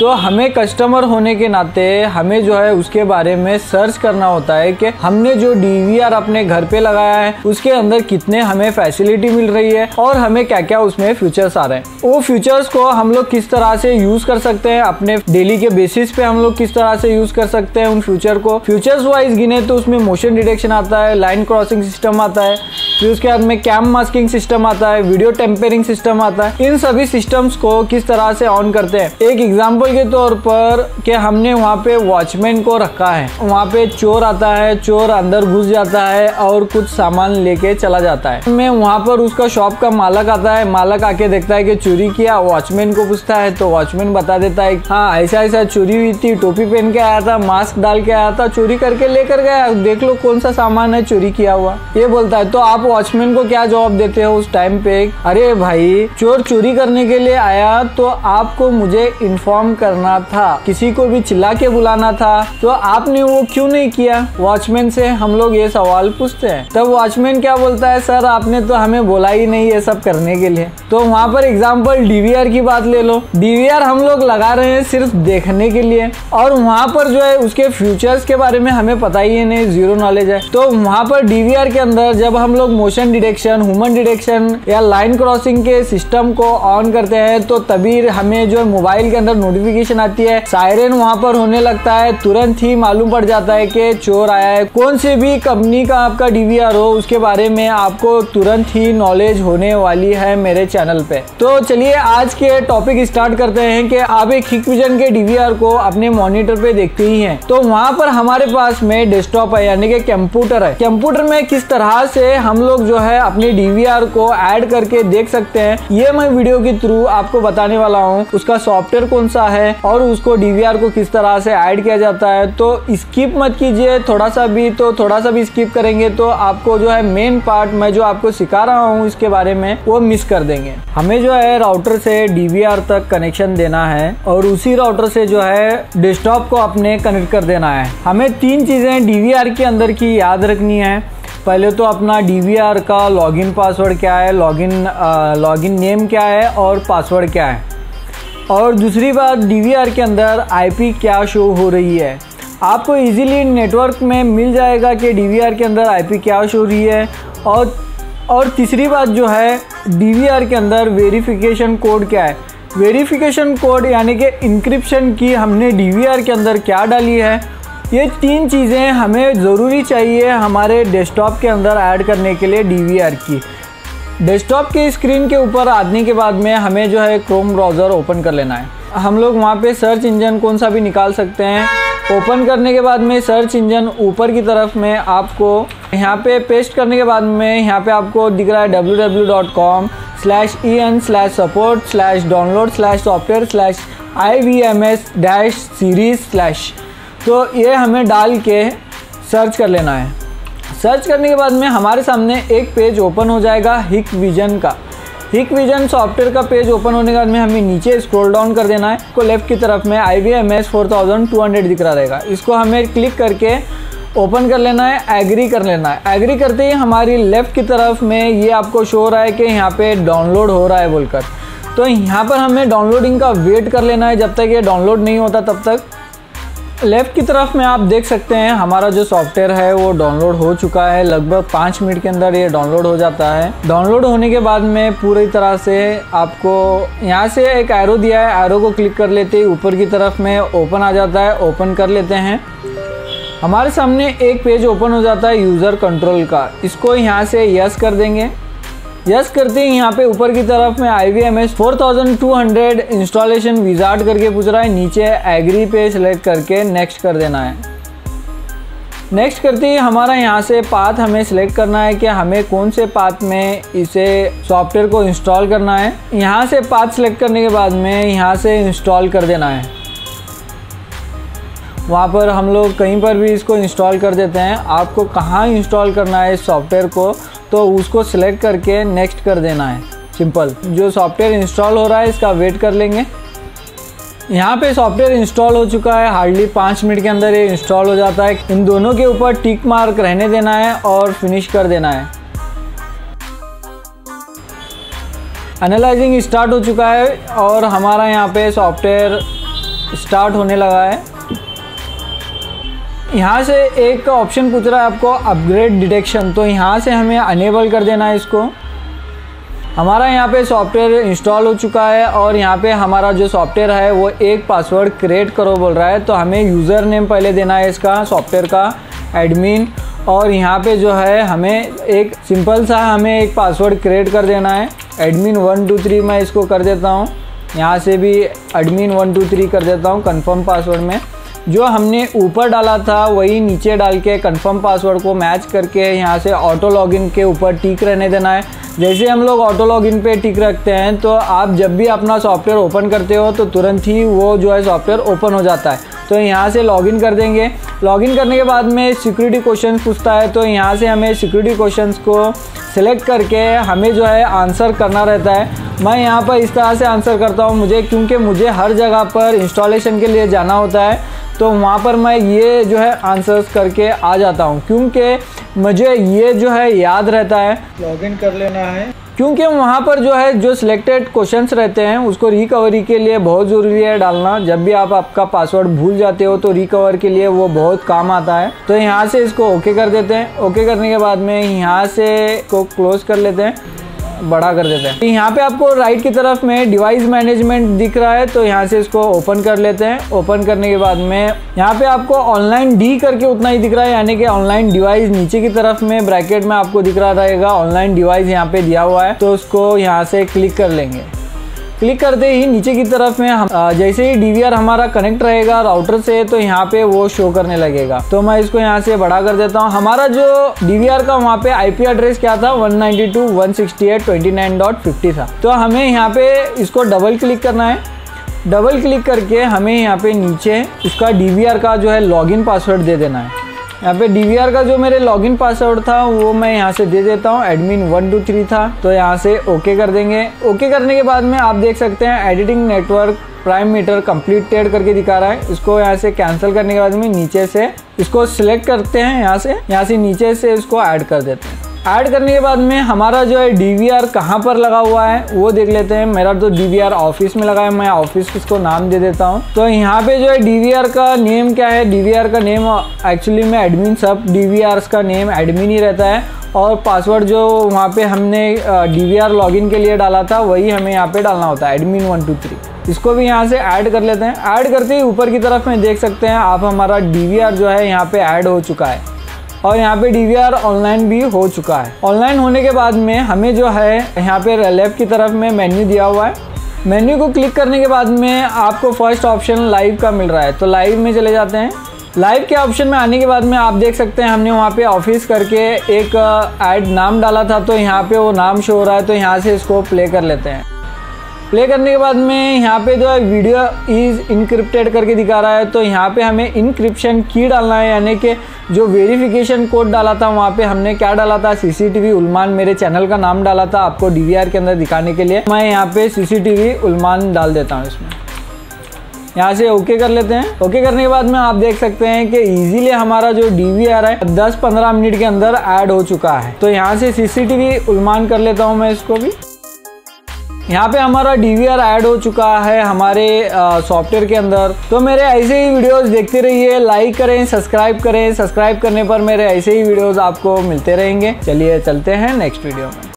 तो हमें कस्टमर होने के नाते हमें जो है उसके बारे में सर्च करना होता है कि हमने जो DVR अपने घर पे लगाया है उसके अंदर कितने हमें फैसिलिटी मिल रही है और हमें क्या क्या उसमें फीचर्स आ रहे हैं। वो फीचर्स को हम लोग किस तरह से यूज कर सकते हैं, अपने डेली के बेसिस पे हम लोग किस तरह से यूज कर सकते हैं उन फ्यूचर को। फ्यूचर्स वाइज गिने तो उसमें मोशन डिटेक्शन आता है, लाइन क्रॉसिंग सिस्टम आता है, फिर उसके बाद में कैम मास्किंग सिस्टम आता है, वीडियो टेम्परिंग सिस्टम आता है। इन सभी सिस्टम्स को किस तरह से ऑन करते हैं, एक एग्जांपल के तौर पर कि हमने वहाँ पे वॉचमैन को रखा है, वहाँ पे चोर आता है, चोर अंदर घुस जाता है और कुछ सामान लेके चला जाता है। मैं वहाँ पर उसका शॉप का मालक आता है, मालक आके देखता है कि चोरी किया, वॉचमैन को पूछता है तो वॉचमैन बता देता है हाँ ऐसा ऐसा चोरी हुई थी, टोपी पहन के आया था, मास्क डाल के आया था, चोरी करके लेकर गया, देख लो कौन सा सामान है चोरी किया हुआ, ये बोलता है। तो आप वॉचमैन को क्या जवाब देते हो उस टाइम पे, अरे भाई चोर चोरी करने के लिए आया तो आपको मुझे इन्फॉर्म करना था, किसी को भी चिल्ला के बुलाना था, तो आपने वो क्यों नहीं किया। वॉचमैन से हम लोग ये सवाल पूछते हैं, तब वॉचमैन क्या बोलता है, सर आपने तो हमें बोला ही नहीं ये सब करने के लिए। तो वहाँ पर एग्जाम्पल DVR की बात ले लो, DVR हम लोग लगा रहे हैं सिर्फ देखने के लिए और वहाँ पर जो है उसके फ्यूचर्स के बारे में हमें पता ही नहीं, जीरो नॉलेज है। तो वहाँ पर DVR के अंदर जब हम लोग मोशन डिटेक्शन, ह्यूमन डिटेक्शन या लाइन क्रॉसिंग के सिस्टम को ऑन करते हैं तो तभी हमें जो मोबाइल के अंदर नोटिफिकेशन आती है, सायरन वहाँ पर होने लगता है, तुरंत ही मालूम पड़ जाता है कि चोर आया है। कौन सी भी कंपनी का आपका DVR हो उसके बारे में आपको तुरंत ही नॉलेज होने वाली है मेरे चैनल पे। तो चलिए आज के टॉपिक स्टार्ट करते हैं कि आप एक Hikvision के DVR को अपने मॉनिटर पे देखते ही हैं, तो वहाँ पर हमारे पास में डेस्कटॉप है यानी कि कंप्यूटर है। कंप्यूटर में किस तरह से हम लोग जो है अपने DVR को ऐड करके देख सकते हैं, ये मैं वीडियो के थ्रू आपको बताने वाला हूँ। उसका सॉफ्टवेयर कौन सा है और उसको DVR को किस तरह से ऐड किया जाता है। तो स्किप मत कीजिए थोड़ा सा भी स्किप करेंगे तो आपको जो है मेन पार्ट मैं जो आपको सिखा रहा हूँ इसके बारे में वो मिस कर देंगे। हमें जो है राउटर से DVR तक कनेक्शन देना है और उसी राउटर से जो है डेस्कटॉप को अपने कनेक्ट कर देना है। हमें 3 चीजें DVR के अंदर की याद रखनी है। पहले तो अपना DVR का लॉगिन पासवर्ड क्या है, लॉगिन नेम क्या है और पासवर्ड क्या है, और दूसरी बात DVR के अंदर IP क्या शो हो रही है। आपको इजीली नेटवर्क में मिल जाएगा कि DVR के अंदर IP क्या शो हो रही है। और तीसरी बात जो है DVR के अंदर वेरिफिकेशन कोड क्या है। वेरिफिकेशन कोड यानी कि इंक्रिप्शन की हमने DVR के अंदर क्या डाली है। ये 3 चीज़ें हमें ज़रूरी चाहिए हमारे डेस्कटॉप के अंदर ऐड करने के लिए DVR की। डेस्कटॉप के स्क्रीन के ऊपर आने के बाद में हमें जो है क्रोम ब्राउज़र ओपन कर लेना है। हम लोग वहाँ पे सर्च इंजन कौन सा भी निकाल सकते हैं। ओपन करने के बाद में सर्च इंजन ऊपर की तरफ में आपको यहाँ पे पेस्ट करने के बाद में यहाँ पे आपको दिख रहा है www.com/en/support/download/software/ivms-series/। तो ये हमें डाल के सर्च कर लेना है। सर्च करने के बाद में हमारे सामने एक पेज ओपन हो जाएगा Hikvision का। Hikvision सॉफ्टवेयर का पेज ओपन होने के बाद में हमें नीचे स्क्रॉल डाउन कर देना है। को लेफ्ट की तरफ में IVMS 4200 दिख रहा रहेगा, इसको हमें क्लिक करके ओपन कर लेना है, एग्री कर लेना है। एग्री करते ही हमारी लेफ्ट की तरफ में ये आपको शो हो रहा है कि यहाँ पे डाउनलोड हो रहा है बोलकर। तो यहाँ पर हमें डाउनलोडिंग का वेट कर लेना है जब तक ये डाउनलोड नहीं होता तब तक। लेफ्ट की तरफ में आप देख सकते हैं हमारा जो सॉफ्टवेयर है वो डाउनलोड हो चुका है। लगभग 5 मिनट के अंदर ये डाउनलोड हो जाता है। डाउनलोड होने के बाद में पूरी तरह से आपको यहाँ से एक एरो दिया है, एरो को क्लिक कर लेते ही ऊपर की तरफ में ओपन आ जाता है। ओपन कर लेते हैं, हमारे सामने एक पेज ओपन हो जाता है यूज़र कंट्रोल का। इसको यहाँ से यस कर देंगे। यस करते ही यहाँ पे ऊपर की तरफ में IVMS 4200 इंस्टॉलेशन विजार्ड करके पूछ रहा है, नीचे एग्री पे सिलेक्ट करके नेक्स्ट कर देना है। नेक्स्ट करते ही हमारा यहाँ से पाथ हमें सिलेक्ट करना है कि हमें कौन से पाथ में इसे सॉफ्टवेयर को इंस्टॉल करना है। यहाँ से पाथ सिलेक्ट करने के बाद में यहाँ से इंस्टॉल कर देना है। वहाँ पर हम लोग कहीं पर भी इसको इंस्टॉल कर देते हैं। आपको कहाँ इंस्टॉल करना है इस सॉफ्टवेयर को तो उसको सिलेक्ट करके नेक्स्ट कर देना है। सिंपल, जो सॉफ्टवेयर इंस्टॉल हो रहा है इसका वेट कर लेंगे। यहाँ पे सॉफ्टवेयर इंस्टॉल हो चुका है, हार्डली 5 मिनट के अंदर ये इंस्टॉल हो जाता है। इन दोनों के ऊपर टिक मार्क रहने देना है और फिनिश कर देना है। एनालाइजिंग स्टार्ट हो चुका है और हमारा यहाँ पे सॉफ्टवेयर स्टार्ट होने लगा है। यहाँ से एक ऑप्शन पूछ रहा है आपको अपग्रेड डिटेक्शन, तो यहाँ से हमें अनेबल कर देना है इसको। हमारा यहाँ पे सॉफ्टवेयर इंस्टॉल हो चुका है और यहाँ पे हमारा जो सॉफ्टवेयर है वो एक पासवर्ड क्रिएट करो बोल रहा है। तो हमें यूज़र नेम पहले देना है इसका सॉफ्टवेयर का, एडमिन, और यहाँ पे जो है हमें एक सिंपल सा हमें एक पासवर्ड क्रिएट कर देना है। एडमिन 1 2 3 मैं इसको कर देता हूँ, यहाँ से भी एडमिन 1 2 3 कर देता हूँ। कन्फर्म पासवर्ड में जो हमने ऊपर डाला था वही नीचे डाल के कन्फर्म पासवर्ड को मैच करके यहाँ से ऑटो लॉगिन के ऊपर टिक रहने देना है। जैसे हम लोग ऑटो लॉगिन पे टिक रखते हैं तो आप जब भी अपना सॉफ्टवेयर ओपन करते हो तो तुरंत ही वो जो है सॉफ्टवेयर ओपन हो जाता है। तो यहाँ से लॉगिन कर देंगे। लॉगिन करने के बाद में सिक्योरिटी क्वेश्चन पूछता है, तो यहाँ से हमें सिक्योरिटी क्वेश्चंस को सिलेक्ट करके हमें जो है आंसर करना रहता है। मैं यहाँ पर इस तरह से आंसर करता हूँ क्योंकि मुझे हर जगह पर इंस्टॉलेशन के लिए जाना होता है, तो वहाँ पर मैं ये जो है आंसर्स करके आ जाता हूँ क्योंकि मुझे ये जो है याद रहता है। लॉगिन कर लेना है क्योंकि वहाँ पर जो है जो सिलेक्टेड क्वेश्चंस रहते हैं उसको रिकवरी के लिए बहुत ज़रूरी है डालना। जब भी आप आपका पासवर्ड भूल जाते हो तो रिकवर के लिए वो बहुत काम आता है। तो यहाँ से इसको ओके कर देते हैं। ओके करने के बाद में यहाँ से को क्लोज कर लेते हैं, बड़ा कर देते हैं। यहाँ पे आपको राइट की तरफ में डिवाइस मैनेजमेंट दिख रहा है, तो यहाँ से इसको ओपन कर लेते हैं। ओपन करने के बाद में यहाँ पे आपको ऑनलाइन डी करके उतना ही दिख रहा है, यानी कि ऑनलाइन डिवाइस नीचे की तरफ में ब्रैकेट में आपको दिख रहा रहेगा। ऑनलाइन डिवाइस यहाँ पे दिया हुआ है, तो उसको यहाँ से क्लिक कर लेंगे। क्लिक करते ही नीचे की तरफ में हम जैसे ही डीवीआर हमारा कनेक्ट रहेगा राउटर से तो यहाँ पे वो शो करने लगेगा। तो मैं इसको यहाँ से बड़ा कर देता हूँ। हमारा जो डीवीआर का वहाँ पे आईपी एड्रेस क्या था 192.168.29.50 था। तो हमें यहाँ पे इसको डबल क्लिक करना है। डबल क्लिक करके हमें यहाँ पे नीचे उसका डीवीआर का जो है लॉगिन पासवर्ड दे देना है। यहाँ पे डीवीआर का जो मेरे लॉगिन पासवर्ड था वो मैं यहाँ से दे देता हूँ, एडमिन 1 2 3 था। तो यहाँ से ओके कर देंगे। ओके करने के बाद में आप देख सकते हैं editing network prime meter completed करके दिखा रहा है। इसको यहाँ से कैंसिल करने के बाद में नीचे से इसको सिलेक्ट करते हैं, यहाँ से नीचे से इसको ऐड कर देते हैं। ऐड करने के बाद में हमारा जो है डीवीआर कहाँ पर लगा हुआ है वो देख लेते हैं। मेरा तो डीवीआर ऑफिस में लगा है, मैं ऑफिस इसको नाम दे देता हूँ। तो यहाँ पे जो है डीवीआर का नेम क्या है, डीवीआर का नेम एक्चुअली में एडमिन, सब डीवीआर का नेम एडमिन ही रहता है। और पासवर्ड जो वहाँ पे हमने डीवीआर लॉगिन के लिए डाला था वही हमें यहाँ पे डालना होता है, एडमिन 1 2 3। इसको भी यहाँ से ऐड कर लेते हैं। ऐड करते ही ऊपर की तरफ में देख सकते हैं आप हमारा डीवीआर जो है यहाँ पे ऐड हो चुका है और यहाँ पे डीवीआर ऑनलाइन भी हो चुका है। ऑनलाइन होने के बाद में हमें जो है यहाँ पे लेफ्ट की तरफ में मेन्यू दिया हुआ है। मेन्यू को क्लिक करने के बाद में आपको फर्स्ट ऑप्शन लाइव का मिल रहा है, तो लाइव में चले जाते हैं। लाइव के ऑप्शन में आने के बाद में आप देख सकते हैं हमने वहाँ पे ऑफिस करके एक ऐड नाम डाला था, तो यहाँ पे वो नाम शो हो रहा है। तो यहाँ से इसको प्ले कर लेते हैं। प्ले करने के बाद में यहाँ पे जो है वीडियो इज इनक्रिप्टेड करके दिखा रहा है, तो यहाँ पे हमें इनक्रिप्शन की डालना है, यानी कि जो वेरिफिकेशन कोड डाला था वहाँ पे हमने क्या डाला था, सीसीटीवी उलमान मेरे चैनल का नाम डाला था आपको डीवीआर के अंदर दिखाने के लिए। मैं यहाँ पे सीसीटीवी उलमान डाल देता हूँ इसमें। यहाँ से ओके कर लेते हैं। ओके करने के बाद में आप देख सकते हैं कि इजीली हमारा जो डीवीआर है 10-15 मिनट के अंदर ऐड हो चुका है। तो यहाँ से सीसीटीवी उलमान कर लेता हूँ मैं इसको भी। यहाँ पे हमारा डीवीआर ऐड हो चुका है हमारे सॉफ्टवेयर के अंदर। तो मेरे ऐसे ही वीडियोस देखते रहिए, लाइक करें, सब्सक्राइब करें। सब्सक्राइब करने पर मेरे ऐसे ही वीडियोस आपको मिलते रहेंगे। चलिए चलते हैं नेक्स्ट वीडियो में।